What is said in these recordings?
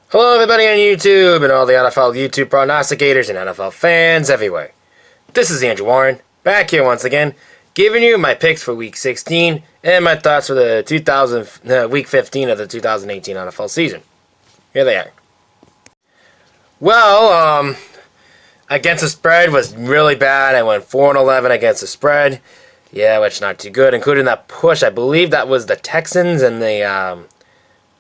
Hello everybody on YouTube and all the NFL YouTube prognosticators and NFL fans everywhere. This is Andrew Warren, back here once again, giving you my picks for Week 16 and my thoughts for the Week 15 of the 2018 NFL season. Here they are. Well, against the spread was really bad. I went 4-11 against the spread. Yeah, which not too good, including that push. I believe that was the Texans and the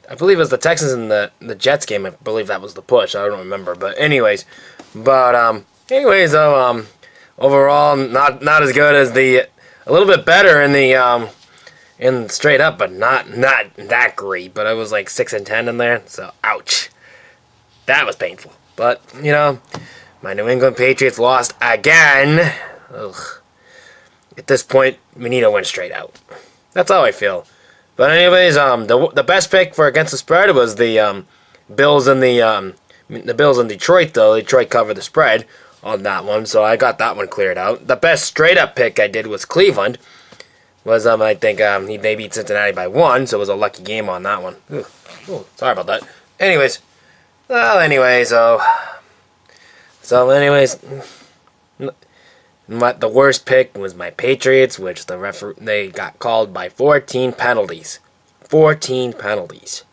the Jets game. I believe that was the push. I don't remember, but anyways, overall not as good as a little bit better in straight up, but not that great. But I was like 6-10 in there, so ouch, that was painful. But my New England Patriots lost again. Ugh. At this point, we need to win straight out. That's how I feel. But anyways, the best pick for against the spread was the Bills and the Bills in Detroit. Though Detroit covered the spread on that one, so I got that one cleared out. The best straight up pick I did was Cleveland. I think they beat Cincinnati by 1, so it was a lucky game on that one. Ooh, sorry about that. Anyways, the worst pick was my Patriots, which they got called by 14 penalties. 14 penalties.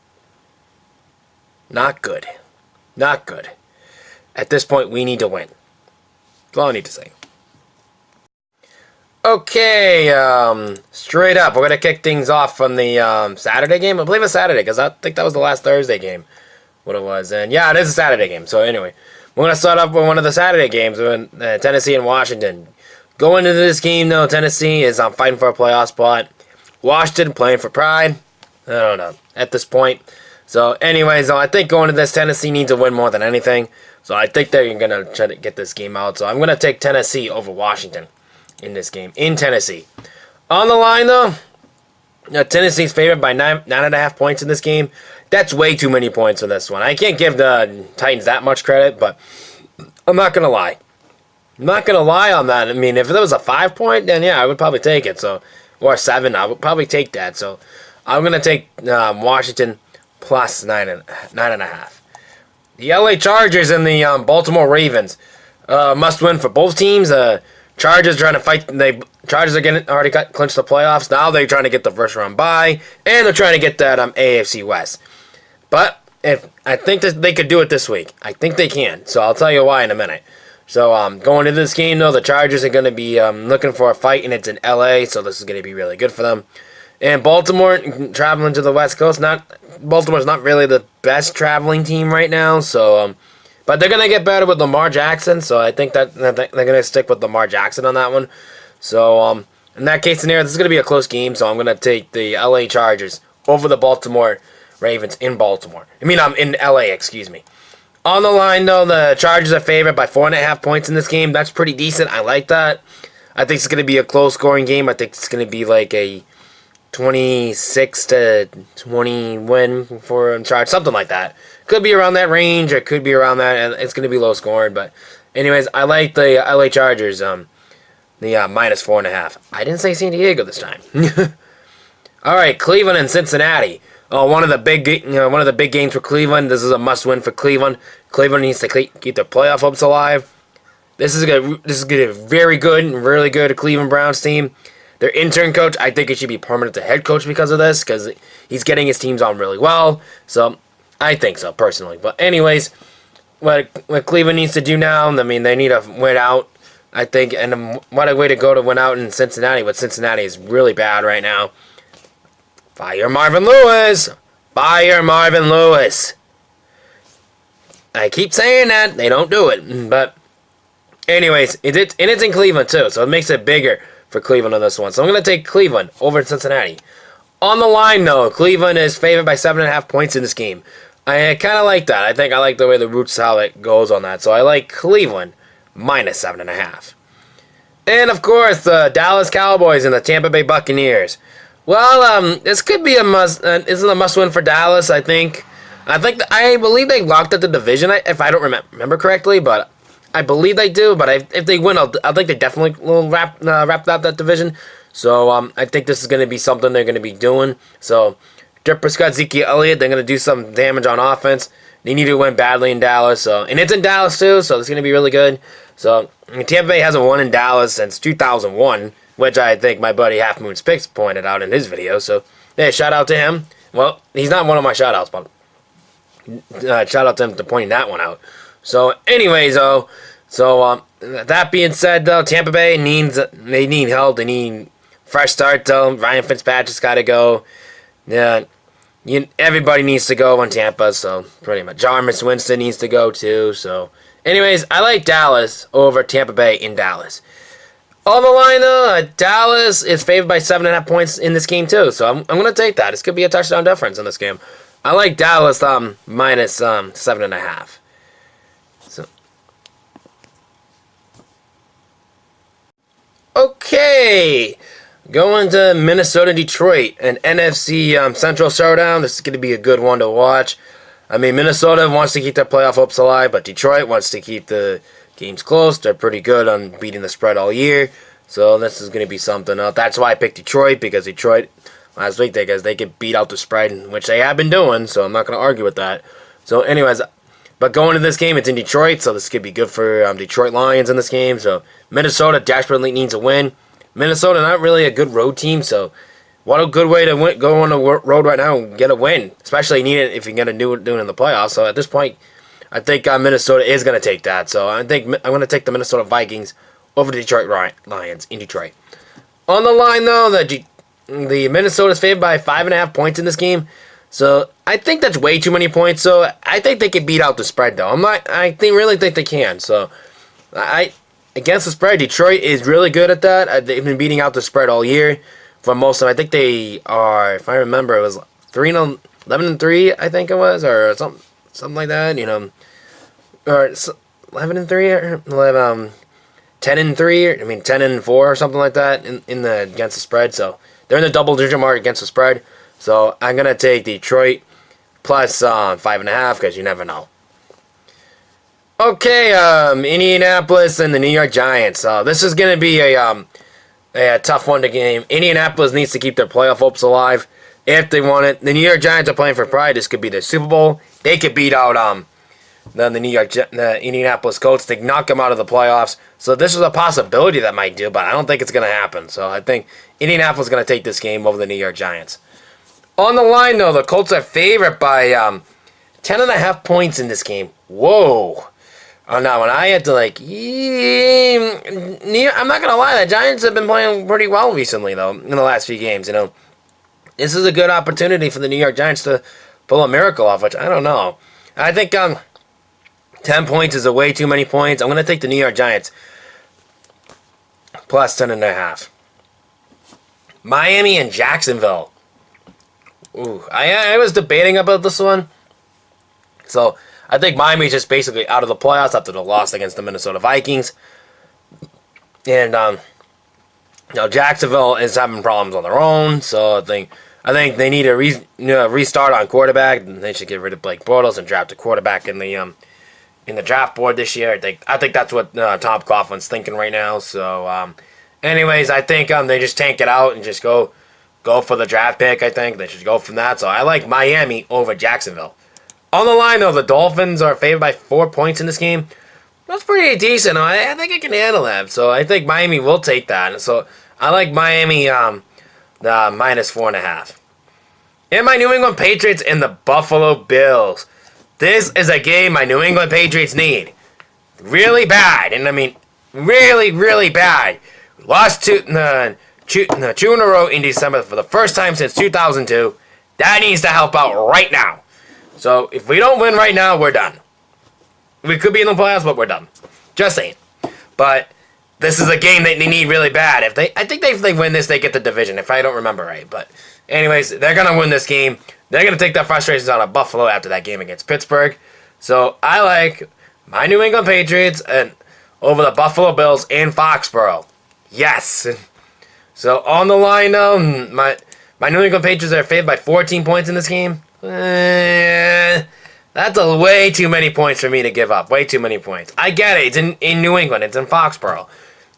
Not good. Not good. At this point, we need to win. That's all I need to say. Okay, straight up, we're going to kick things off from the Saturday game. I believe it's Saturday, because I think that was the last Thursday game, what it was. And yeah, it is a Saturday game, so anyway. We're going to start off with one of the Saturday games, Tennessee and Washington. Going into this game, though, Tennessee is fighting for a playoff spot. Washington playing for pride. I don't know, at this point. So, anyways, I think going into this, Tennessee needs to win more than anything. So, I think they're going to try to get this game out. So, I'm going to take Tennessee over Washington in this game, in Tennessee. On the line, though, Tennessee's favored by 9.5 points in this game. That's way too many points for this one. I can't give the Titans that much credit, but I'm not going to lie. I'm not going to lie on that. I mean, if it was a 5-point, then yeah, I would probably take it. Or 7, I would probably take that. So I'm going to take Washington plus 9.5. The LA Chargers and the Baltimore Ravens must win for both teams. Chargers trying to fight. Chargers are already clinched the playoffs. Now they're trying to get the first round bye, and they're trying to get that AFC West. But I think that they could do it this week. I think they can. So I'll tell you why in a minute. So going into this game, though, the Chargers are going to be looking for a fight, and it's in LA, so this is going to be really good for them. And Baltimore traveling to the West Coast. Baltimore's not really the best traveling team right now. So, but they're going to get better with Lamar Jackson. So I think that they're going to stick with Lamar Jackson on that one. So in that case scenario, this is going to be a close game. So I'm going to take the LA Chargers over the Baltimore Ravens in Baltimore. in LA, excuse me. On the line, though, the Chargers are favored by 4.5 points in this game. That's pretty decent. I like that. I think it's going to be a close-scoring game. I think it's going to be like a 26-20 win for Chargers, something like that. Could be around that range, or could be around that, and it's going to be low-scoring. But anyways, I like the LA Chargers, the minus 4.5. I didn't say San Diego this time. All right, Cleveland and Cincinnati. One of the big games for Cleveland. This is a must-win for Cleveland. Cleveland needs to keep their playoff hopes alive. This is going to be very good and really good Cleveland Browns team. Their intern coach, I think he should be permanent the head coach because of this, because he's getting his teams on really well. So I think so personally. But anyways, what Cleveland needs to do now, they need to win out. I think, and what a way to go to win out in Cincinnati. But Cincinnati is really bad right now. Fire Marvin Lewis! Fire Marvin Lewis! I keep saying that. They don't do it. But anyways, it's in Cleveland too. So it makes it bigger for Cleveland on this one. So I'm going to take Cleveland over Cincinnati. On the line, though, Cleveland is favored by 7.5 points in this game. I kind of like that. I think I like the way the roots, how it goes on that. So I like Cleveland minus 7.5. And, of course, the Dallas Cowboys and the Tampa Bay Buccaneers. Well, this could be a must. Isn't a must-win for Dallas? I believe they locked up the division. If I don't remember correctly, but I believe they do. But if they win, I think they definitely will wrap out that division. So I think this is going to be something they're going to be doing. So Dak Prescott, Ezekiel Elliott, they're going to do some damage on offense. They need to win badly in Dallas. And it's in Dallas too, so it's going to be really good. So Tampa Bay hasn't won in Dallas since 2001, which I think my buddy Half Moon's Picks pointed out in his video. So yeah, shout out to him. Well, he's not one of my shout outs, but shout out to him for pointing that one out. So anyways, that being said, though, Tampa Bay need help. They need fresh start, though. Ryan Fitzpatrick's got to go. Yeah, everybody needs to go on Tampa, so pretty much. Jarvis Winston needs to go, too. So, anyways, I like Dallas over Tampa Bay in Dallas. On the line, though, Dallas is favored by 7.5 points in this game, too. So, I'm going to take that. This could be a touchdown difference in this game. I like Dallas minus 7.5. So, okay. Going to Minnesota-Detroit, an NFC Central showdown. This is going to be a good one to watch. I mean, Minnesota wants to keep their playoff hopes alive, but Detroit wants to keep the games close. They're pretty good on beating the spread all year, so this is going to be something else. That's why I picked Detroit, because Detroit, last week, they could beat out the spread, which they have been doing, so I'm not going to argue with that. So anyways, but going to this game, it's in Detroit, so this could be good for Detroit Lions in this game. So Minnesota desperately needs a win. Minnesota, not really a good road team, so what a good way to go on the road right now and get a win, especially need it if you're going to do it in the playoffs. So at this point, I think Minnesota is going to take that. So I think I'm going to take the Minnesota Vikings over the Detroit Lions in Detroit. On the line, though, the Minnesota's favored by 5.5 points in this game. So I think that's way too many points. So I think they can beat out the spread, though. Really think they can. So against the spread, Detroit is really good at that. They've been beating out the spread all year for most of them. I think they are, if I remember, it was 11-3, I think it was, or something like that, or 11-3, or 10-3, I mean 10-4 or something like that against the spread. So they're in the double-digit mark against the spread. So I'm gonna take Detroit plus 5.5 because you never know. Okay, Indianapolis and the New York Giants. This is going to be a tough one to game. Indianapolis needs to keep their playoff hopes alive if they want it. The New York Giants are playing for pride. This could be their Super Bowl. They could beat out the Indianapolis Colts. They knock them out of the playoffs. So this is a possibility that might do, but I don't think it's going to happen. So I think Indianapolis is going to take this game over the New York Giants. On the line, though, the Colts are favored by 10.5 points in this game. Whoa. Oh, no, when I had to, I'm not going to lie, the Giants have been playing pretty well recently, though, in the last few games, This is a good opportunity for the New York Giants to pull a miracle off, which I don't know. I think 10 points is way too many points. I'm going to take the New York Giants plus 10.5. Miami and Jacksonville. Ooh, I was debating about this one. So I think Miami's just basically out of the playoffs after the loss against the Minnesota Vikings. And Jacksonville is having problems on their own, so I think they need a restart on quarterback. They should get rid of Blake Bortles and draft a quarterback in the draft board this year. I think that's what Tom Coughlin's thinking right now. So, anyways, I think they just tank it out and just go for the draft pick. I think they should go from that. So I like Miami over Jacksonville. On the line, though, the Dolphins are favored by 4 points in this game. That's pretty decent. I think I can handle that. So I think Miami will take that. So I like Miami minus 4.5. And my New England Patriots and the Buffalo Bills. This is a game my New England Patriots need. Really bad. And I mean, really, really bad. Lost two in a row in December for the first time since 2002. That needs to help out right now. So if we don't win right now, we're done. We could be in the playoffs, but we're done. Just saying. But this is a game that they need really bad. I think if they win this, they get the division, if I don't remember right. But anyways, they're going to win this game. They're going to take their frustrations out of Buffalo after that game against Pittsburgh. So I like my New England Patriots and over the Buffalo Bills in Foxborough. Yes. So on the line, though, my New England Patriots are favored by 14 points in this game. That's way too many points for me to give up. Way too many points. I get it. It's in New England. It's in Foxborough.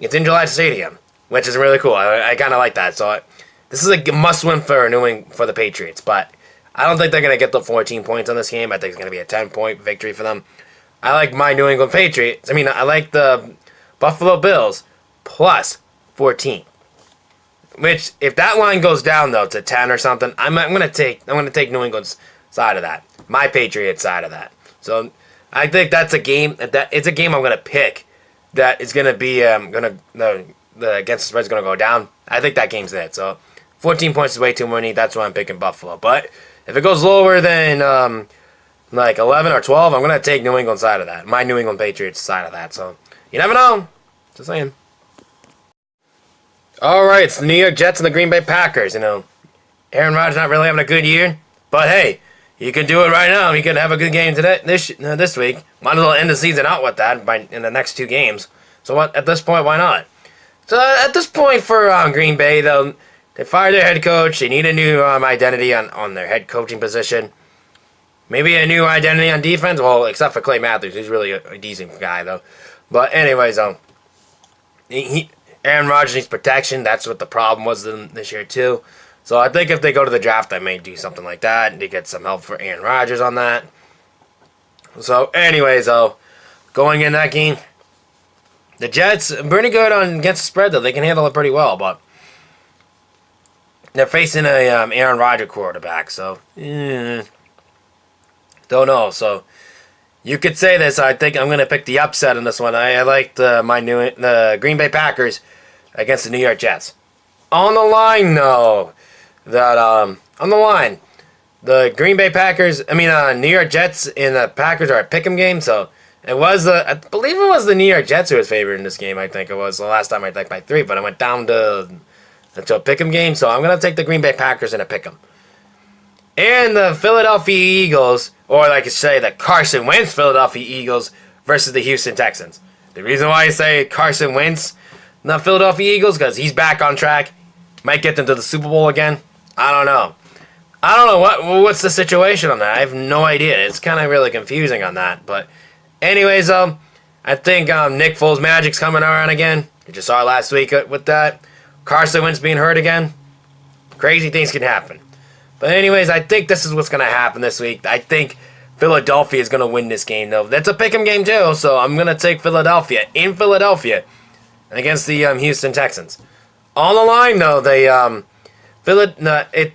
It's in Gillette Stadium, which is really cool. I kind of like that. So this is a must-win for for the Patriots. But I don't think they're going to get the 14 points on this game. I think it's going to be a 10-point victory for them. I like my New England Patriots. I like the Buffalo Bills plus 14. Which, if that line goes down though to 10 or something, I'm gonna take New England's side of that, my Patriots side of that. So I think that's a game it's a game I'm gonna pick that is gonna be the against the spread's gonna go down. I think that game's it. So 14 points is way too many. That's why I'm picking Buffalo. But if it goes lower than like 11 or 12, I'm gonna take New England side of that, my New England Patriots side of that. So you never know. Just saying. Alright, it's the New York Jets and the Green Bay Packers. Aaron Rodgers not really having a good year, but hey, he could do it right now. He could have a good game this week. Might as well end the season out with that in the next 2 games. So at this point, why not? So at this point for Green Bay, though, they fired their head coach. They need a new identity on their head coaching position. Maybe a new identity on defense. Well, except for Clay Matthews, he's really a decent guy though. But anyways, Aaron Rodgers needs protection. That's what the problem was this year, too. So I think if they go to the draft, I may do something like that and to get some help for Aaron Rodgers on that. So anyways, going in that game, the Jets are pretty good against the spread, though. They can handle it pretty well, but they're facing a Aaron Rodgers quarterback, so don't know. So you could say this. I think I'm going to pick the upset in this one. I like the Green Bay Packers against the New York Jets. On the line, though, on the line, the Green Bay Packers, New York Jets and the Packers are a pick'em game, so I believe it was the New York Jets who was favored in this game. I think it was the last time I think by 3, but I went down to a pick'em game, so I'm going to take the Green Bay Packers in a pick'em. And the Philadelphia Eagles, or like I say, the Carson Wentz Philadelphia Eagles versus the Houston Texans. The reason why I say Carson Wentz, not Philadelphia Eagles, because he's back on track. Might get them to the Super Bowl again. I don't know what's the situation on that. I have no idea. It's kind of really confusing on that. But anyways, I think Nick Foles' magic's coming around again. You just saw it last week with that. Carson Wentz being hurt again. Crazy things can happen. But anyways, I think this is what's going to happen this week. I think Philadelphia is going to win this game, though. That's a pick'em game, too, so I'm going to take Philadelphia in Philadelphia against the Houston Texans. On the line, though,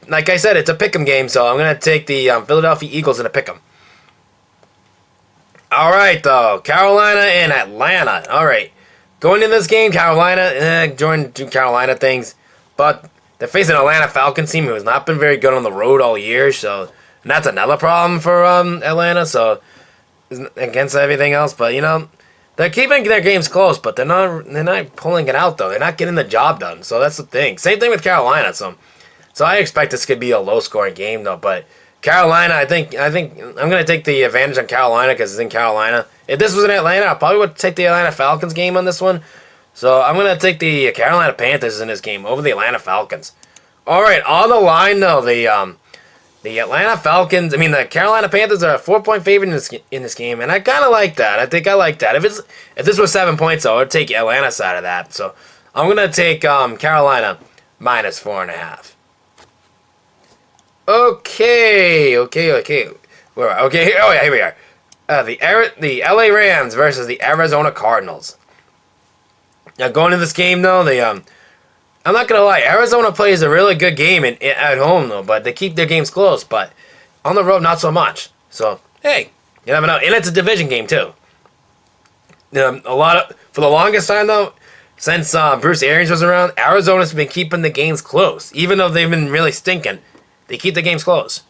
like I said, it's a pick'em game, so I'm going to take the Philadelphia Eagles in a pick'em. All right, though, Carolina and Atlanta. All right, going in this game, Carolina, joined two Carolina things, but they're facing an Atlanta Falcons team who has not been very good on the road all year, and that's another problem for Atlanta, so against everything else. But, they're keeping their games close, but they're not pulling it out, though. They're not getting the job done, so that's the thing. Same thing with Carolina, so I expect this could be a low-scoring game, though, but Carolina, I think I'm going to take the advantage on Carolina because it's in Carolina. If this was in Atlanta, I probably would take the Atlanta Falcons game on this one. So I'm going to take the Carolina Panthers in this game over the Atlanta Falcons. All right, on the line, though, the Atlanta Falcons, the Carolina Panthers are a 4-point favorite in this game, and I kind of like that. I think I like that. If this was 7 points, though, I would take Atlanta side of that. So I'm going to take Carolina minus 4.5. Okay. Where? Okay. Oh yeah, here we are. The LA Rams versus the Arizona Cardinals. Now going into this game though, I'm not gonna lie, Arizona plays a really good game at home though, but they keep their games close. But on the road, not so much. So hey, you never know, and it's a division game too. For the longest time though, since Bruce Arians was around, Arizona's been keeping the games close, even though they've been really stinking. They keep the games close.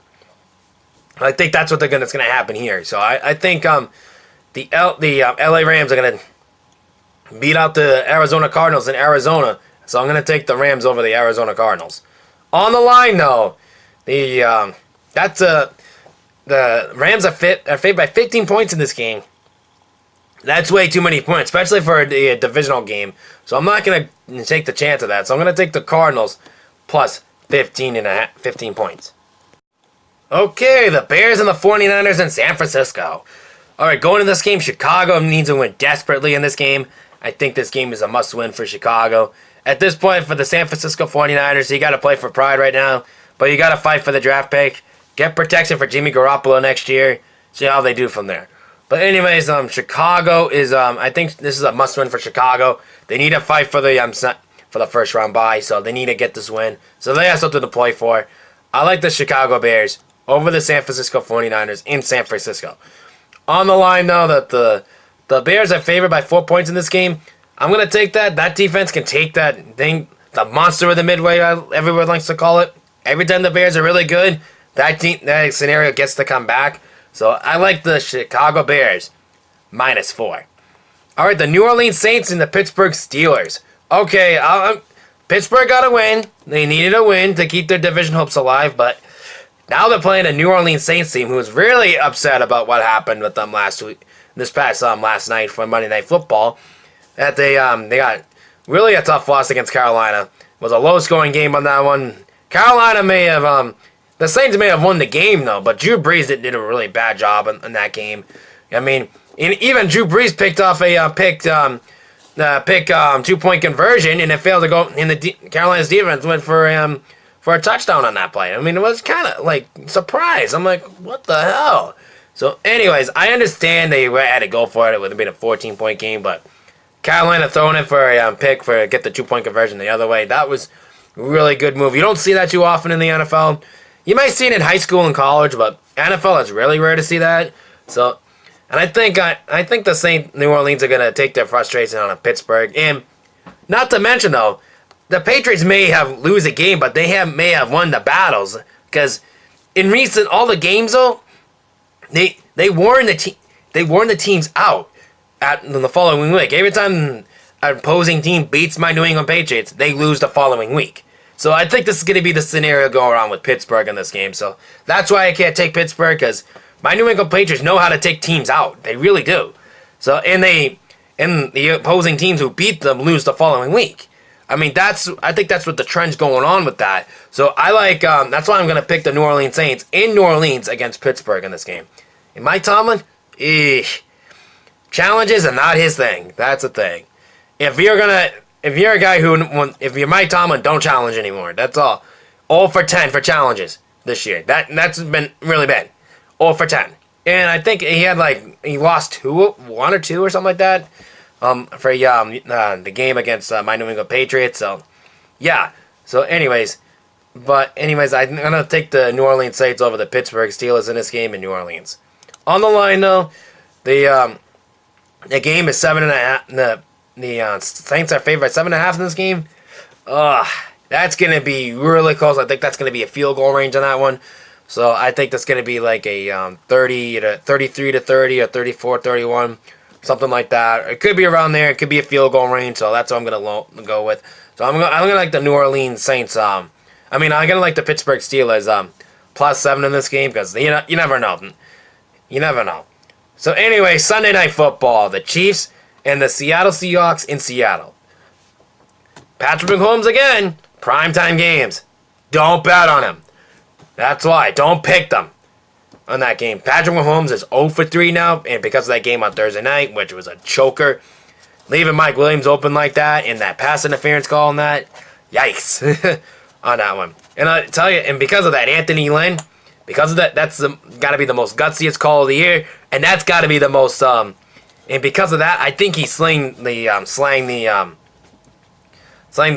I think that's what's going to happen here. So I think the LA Rams are going to beat out the Arizona Cardinals in Arizona. So I'm going to take the Rams over the Arizona Cardinals. On the line, though, the Rams are favored by 15 points in this game. That's way too many points, especially for a divisional game. So I'm not going to take the chance of that. So I'm going to take the Cardinals plus 15 points. Okay, the Bears and the 49ers in San Francisco. All right, going into this game, Chicago needs to win desperately in this game. I think this game is a must-win for Chicago. At this point, for the San Francisco 49ers, you got to play for pride right now, but you got to fight for the draft pick. get protection for Jimmy Garoppolo next year. See how they do from there. But anyways, Chicago is I think this is a must-win for Chicago. They need to fight for the first round bye, so they need to get this win. So they have something to play for. I like the Chicago Bears over the San Francisco 49ers in San Francisco. On the line, though, that the Bears are favored by 4 points in this game. I'm going to take that. That defense can take that thing, the monster of the Midway, everyone likes to call it. Every time the Bears are really good, that scenario gets to come back. So I like the Chicago Bears -4. All right, the New Orleans Saints and the Pittsburgh Steelers. Okay, Pittsburgh got a win. They needed a win to keep their division hopes alive, but now they're playing a New Orleans Saints team who was really upset about what happened with them last night for Monday Night Football. That they got really a tough loss against Carolina. It was a low-scoring game on that one. Carolina may have the Saints may have won the game though, but Drew Brees did a really bad job in that game. I mean, even Drew Brees picked off a 2-point conversion, and it failed to go. And Carolina's defense went for a touchdown on that play. I mean, it was kind of like surprise. I'm like, what the hell? So, anyways, I understand they had to go for it. It would have been a 14-point game, but Carolina throwing it for a pick for get the 2-point conversion the other way. That was a really good move. You don't see that too often in the NFL. You might see it in high school and college, but NFL is really rare to see that. So, and I think the New Orleans are gonna take their frustration on Pittsburgh, and not to mention though, the Patriots may have lose a game, but they may have won the battles because in all the games though, they worn the teams out in the following week. Every time an opposing team beats my New England Patriots, they lose the following week. So I think this is going to be the scenario going on with Pittsburgh in this game. So that's why I can't take Pittsburgh, because my New England Patriots know how to take teams out. They really do. So and the opposing teams who beat them lose the following week. I mean, I think that's what the trend's going on with that. So I like that's why I'm going to pick the New Orleans Saints in New Orleans against Pittsburgh in this game. And Mike Tomlin, challenges are not his thing. That's the thing. If you're a guy if you're Mike Tomlin, don't challenge anymore. That's all. 0 for 10 for challenges this year. That's been really bad. 0 for 10. And I think he lost 1 or 2 or something like that for the game against my New England Patriots. So, yeah. So, anyways, I'm going to take the New Orleans Saints over the Pittsburgh Steelers in this game in New Orleans. On the line, though, the game is 7.5. The Saints are favored by 7.5 in this game. That's going to be really close. I think that's going to be a field goal range on that one. So I think that's going to be like a 33 to 30 or 34-31, something like that. It could be around there. It could be a field goal range. So that's what I'm going to go with. So I'm going to like the New Orleans Saints. I'm going to like the Pittsburgh Steelers +7 in this game because you never know. You never know. So anyway, Sunday Night Football, the Chiefs and the Seattle Seahawks in Seattle. Patrick Mahomes again, primetime games. Don't bet on him. That's why. Don't pick them on that game. Patrick Mahomes is 0 for 3 now, and because of that game on Thursday night, which was a choker, leaving Mike Williams open like that, and that pass interference call on that, yikes, on that one. And I tell you, and because of that, Anthony Lynn, because of that, that's got to be the most gutsiest call of the year, and that's got to be the most, and because of that, I think he's slaying the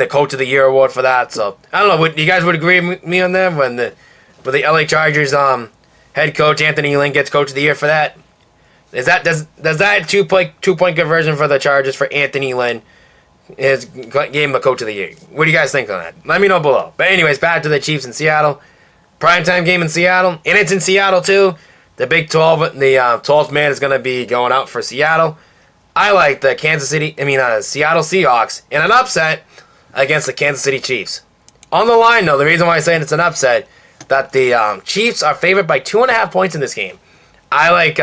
Coach of the Year award for that. So I don't know. You guys would agree with me on that when the LA Chargers head coach Anthony Lynn gets Coach of the Year for that? Does that 2-point conversion for the Chargers for Anthony Lynn gave him the Coach of the Year? What do you guys think on that? Let me know below. But anyways, back to the Chiefs in Seattle. Primetime game in Seattle, and it's in Seattle too. The Big 12, the 12th man is going to be going out for Seattle. I like the Seattle Seahawks in an upset against the Kansas City Chiefs. On the line, though, the reason why I'm saying it's an upset, that the Chiefs are favored by 2.5 points in this game. I like,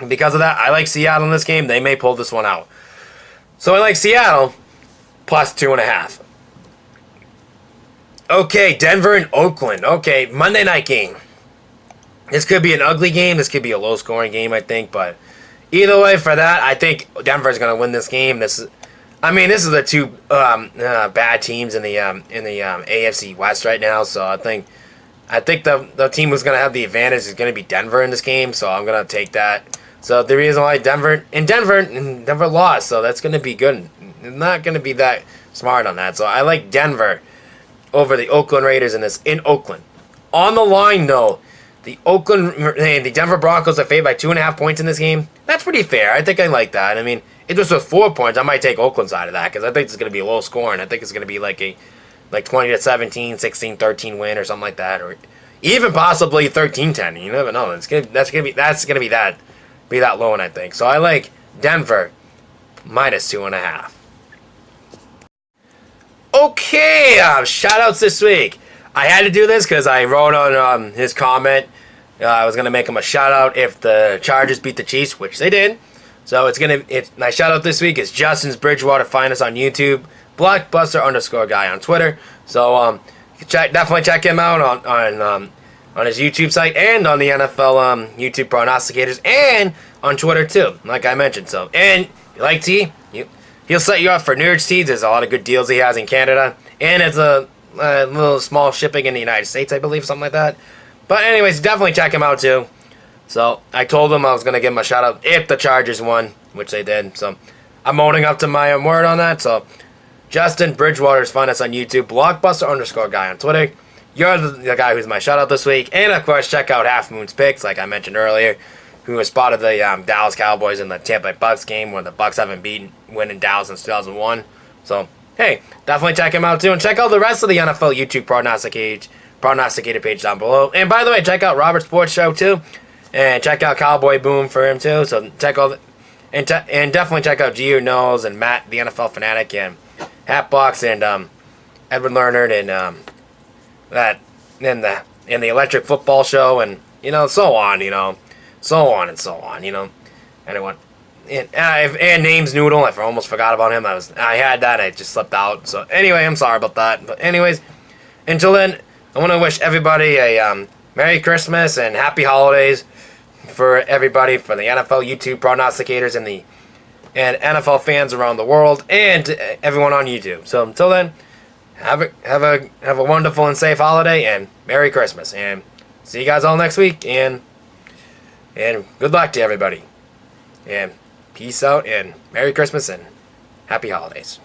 because of that, I like Seattle in this game. They may pull this one out. So I like Seattle +2.5. Okay, Denver and Oakland. Okay, Monday night game. This could be an ugly game. This could be a low-scoring game, I think. But either way, for that, I think Denver's going to win this game. This is the two bad teams in the AFC West right now. So I think I think the team who's going to have the advantage is going to be Denver in this game, so I'm going to take that. So the reason why Denver lost, so that's going to be good. I'm not going to be that smart on that. So I like Denver over the Oakland Raiders in Oakland. On the line, though, the Denver Broncos are favored by 2.5 points in this game. That's pretty fair. I think I like that. I mean, if this was 4 points, I might take Oakland side of that because I think it's going to be a low scoring. I think it's going to be like 20-17, 16-13 win or something like that, or even possibly 13-10. You never know. That's gonna be that low, I think. So I like Denver minus 2.5. Okay, shout outs this week. I had to do this because I wrote on his comment. I was gonna make him a shout out if the Chargers beat the Chiefs, which they did. So my shout out this week is Justin's Bridgewater. Find us on YouTube, Blockbuster_guy on Twitter. So definitely check him out on his YouTube site and on the NFL YouTube prognosticators and on Twitter too, like I mentioned. So and you like tea, he'll set you up for Nerds Teas. There's a lot of good deals he has in Canada, and it's a little small shipping in the United States, I believe, something like that. But anyways, definitely check him out too. So I told him I was going to give him a shout out if the Chargers won, which they did. So I'm owning up to my word on that. So Justin Bridgewater's, find us on YouTube, Blockbuster_guy on Twitter. You're the guy who's my shout out this week. And of course, check out Half Moon's picks, like I mentioned earlier, who was spotted the Dallas Cowboys in the Tampa Bay Bucks game where the Bucks haven't winning Dallas since 2001. So hey, definitely check him out too, and check out the rest of the NFL YouTube prognosticator page down below. And by the way, check out Robert's Sports Show too, and check out Cowboy Boom for him too. So check all and definitely check out Gio Knowles and Matt, the NFL Fanatic, and Hatbox, and Edward Leonard, and the Electric Football Show, and so on, anyone. And Names Noodle, I almost forgot about him. I had that, I just slipped out. So anyway, I'm sorry about that. But anyways, until then, I want to wish everybody a Merry Christmas and Happy Holidays for everybody, for the NFL YouTube prognosticators and NFL fans around the world, and everyone on YouTube. So until then, have a wonderful and safe holiday, and Merry Christmas, and see you guys all next week, and good luck to everybody, and peace out, and Merry Christmas and Happy Holidays.